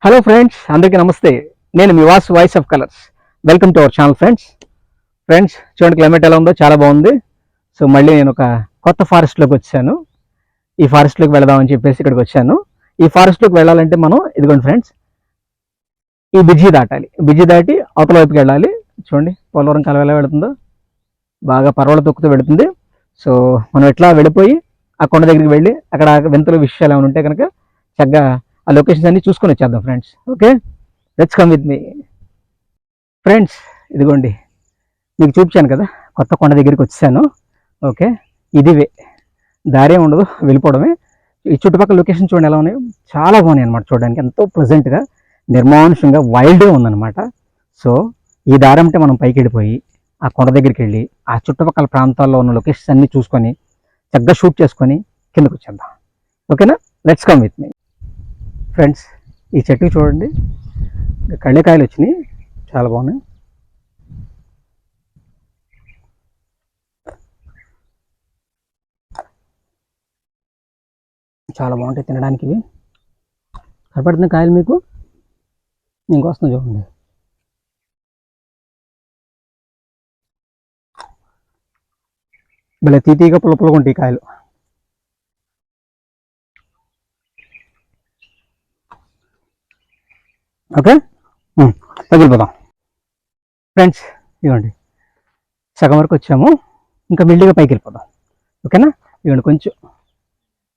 Hello friends, అందరికీ నమస్తే. నేను మీ voice of colours. Welcome to our channel friends. చూడండి క్లైమేట్ ఎలా ఉందో, చాలా బాగుంది. సో మళ్ళీ నేను ఒక కొత్త ఫారెస్ట్లోకి వచ్చాను. ఈ ఫారెస్ట్లోకి వెళదామని చెప్పేసి ఇక్కడికి వచ్చాను. ఈ ఫారెస్ట్లోకి వెళ్ళాలంటే మనం ఇదిగోండి ఫ్రెండ్స్, ఈ బ్రిడ్జి దాటాలి. బ్రిడ్జి దాటి అవతల వైపుకి వెళ్ళాలి. చూడండి పోలవరం కాలువ ఎలా వెళుతుందో, బాగా పర్వాలు తొక్కుతూ వెళుతుంది. సో మనం ఎట్లా వెళ్ళిపోయి ఆ కొండ దగ్గరికి వెళ్ళి అక్కడ వింతలు విషయాలు ఏమైనా ఉంటే కనుక చక్కగా ఆ లొకేషన్స్ అన్ని చూసుకొని వచ్చేద్దాం friends. Okay, let's come with me friends. ఇదిగోండి మీకు చూపించాను కదా, కొత్త కొండ దగ్గరికి వచ్చాను. ఓకే, ఇదివే దారి ఉండదు, వెళ్ళిపోవడమే. ఈ చుట్టుపక్కల లొకేషన్ చూడండి ఎలా ఉన్నాయో, చాలా బాగున్నాయి అనమాట. చూడడానికి ఎంతో ప్లెజెంట్గా, నిర్మానుషంగా, వైల్డ్గా ఉందన్నమాట. సో ఈ దారి అంటే మనం పైకి వెళ్ళిపోయి ఆ కొండ దగ్గరికి వెళ్ళి ఆ చుట్టుపక్కల ప్రాంతాల్లో ఉన్న లొకేషన్స్ అన్ని చూసుకొని చక్కగా షూట్ చేసుకొని కిందకు వచ్చేద్దాం. ఓకేనా, let's come with me friends. ఈ చెట్టుకి చూడండి, కళ్ళకాయలు వచ్చినాయి, చాలా బాగున్నాయి. చాలా బాగుంటాయి తినడానికి. ఇవి కనపడుతున్న కాయలు మీకు, ఇంకొస్తుంది చూడండి. భలే తీతీగా పుల్ల ఉంటాయి కాయలు. ఓకే, తగిలిపోదాం ఫ్రెండ్స్. ఇవ్వండి, సగం వరకు వచ్చాము, ఇంకా మెల్లిగా పైకి వెళ్ళిపోదాం. ఓకేనా, ఇవ్వండి కొంచెం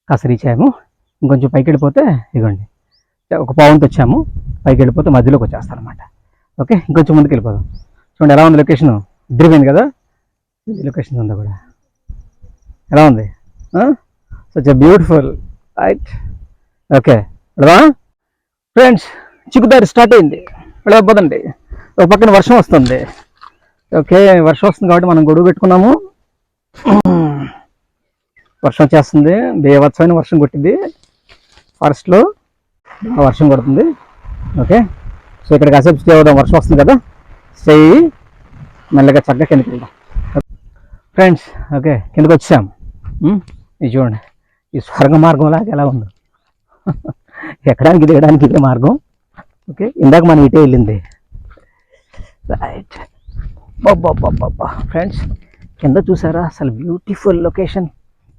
కాస్త రీచ్ అయ్యాము. ఇంకొంచెం పైకి వెళ్ళిపోతే ఇవ్వండి ఒక పావుంత వచ్చాము. పైకి వెళ్ళిపోతే మధ్యలోకి వచ్చేస్తాను అనమాట. ఓకే, ఇంకొంచెం ముందుకు వెళ్ళిపోదాం. చూడండి ఎలా ఉంది లొకేషన్, ఇద్దరిపోయింది కదా లొకేషన్ ఉందా కూడా, ఎలా ఉంది. Such a beautiful right. Okay వెళదా ఫ్రెండ్స్. చిక్కుదారి స్టార్ట్ అయింది, వెళ్ళకపోదండి. ఒక పక్కన వర్షం వస్తుంది. ఓకే, వర్షం వస్తుంది కాబట్టి మనం గొడుగు పెట్టుకున్నాము. వర్షం వచ్చేస్తుంది, బేవత్సమైన వర్షం కొట్టింది ఫారెస్ట్లో, వర్షం కొడుతుంది. ఓకే, సో ఇక్కడ కాసేపు స్టే అవుదాం, వర్షం వస్తుంది కదా, స్టే మెల్లగా చక్కగా కిందకి వెళ్దాం ఫ్రెండ్స్. ఓకే, కిందకి వచ్చాం. ఇది చూడండి, ఈ స్వర్గ మార్గం లాగా ఎలా ఉందో, ఎక్కడానికి దిగడానికి ఇదే మార్గం. ఓకే, ఇందాక మనం ఇటే వెళ్ళింది. రైట్. బాబా ఫ్రెండ్స్, కింద చూసారా అసలు బ్యూటిఫుల్ లొకేషన్,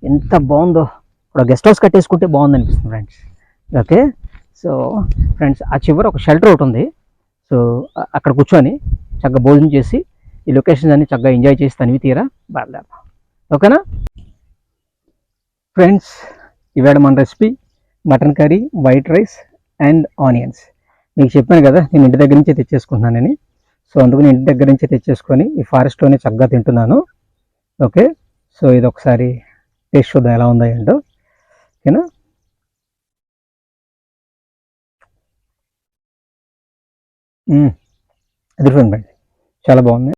ఎంత బాగుందో. ఇప్పుడు గెస్ట్ హౌస్ కట్టేసుకుంటే బాగుంది అనిపిస్తుంది ఫ్రెండ్స్. ఓకే, సో ఫ్రెండ్స్ ఆ చివర ఒక షెల్టర్ ఒకటి ఉంది. సో అక్కడ కూర్చొని చక్కగా భోజనం చేసి ఈ లొకేషన్ అన్ని చక్కగా ఎంజాయ్ చేసి తనివి తీరా బయలుదేరదాం. ఓకేనా ఫ్రెండ్స్, ఇవాళ మన recipe mutton curry, white rice and onions. మీకు చెప్పాను కదా నేను ఇంటి దగ్గర నుంచే తెచ్చేసుకుంటున్నానని. సో అందుకు నేను ఇంటి దగ్గర నుంచే తెచ్చేసుకొని ఈ ఫారెస్ట్లోనే చక్కగా తింటున్నాను. ఓకే, సో ఇది ఒకసారి టేస్ట్ చూద్దాం ఎలా ఉందో ఏంటో. ఓకేనా, అది ఫ్రెండ్ చాలా బాగుంది.